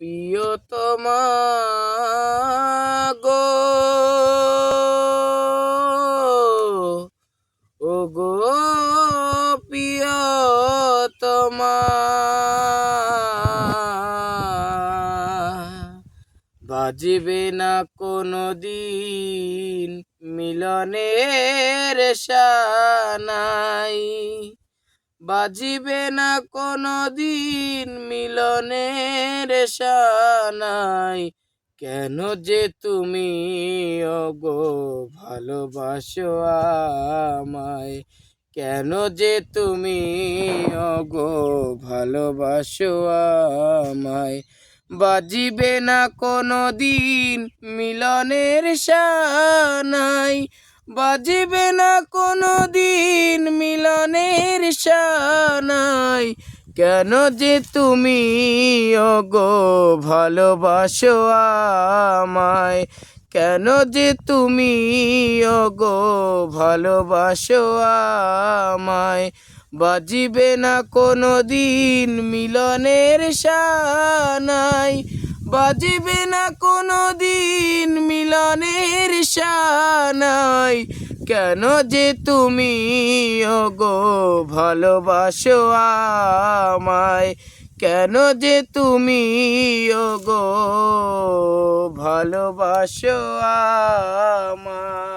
প্রিয়তমা গো, ও গো প্রিয়তমা, বাজিবে না কোনো দিন মিলনের সানাই, বাজিবে না কোনো দিন মিলনের সানাই। কেন যে তুমি ওগো ভালোবাসো আমায়, কেন যে তুমি ওগো ভালোবাসো আমায়। বাজিবে না কোনো দিন মিলনের সানাই, বাজিবে না কোনো দিন মিলনের সানাই। কেন যে তুমি ওগো ভালোবাসো আমায়, কেন যে তুমি ওগো ভালোবাসো আমায়। বাজিবে না কোনো দিন মিলনের সানাই, বাজিবে না কোনো দিন মিলনের সানাই। কেন যে তুমি ওগো ভালোবাসো আমায়, কেন যে তুমি ওগো ভালোবাসো আমায়।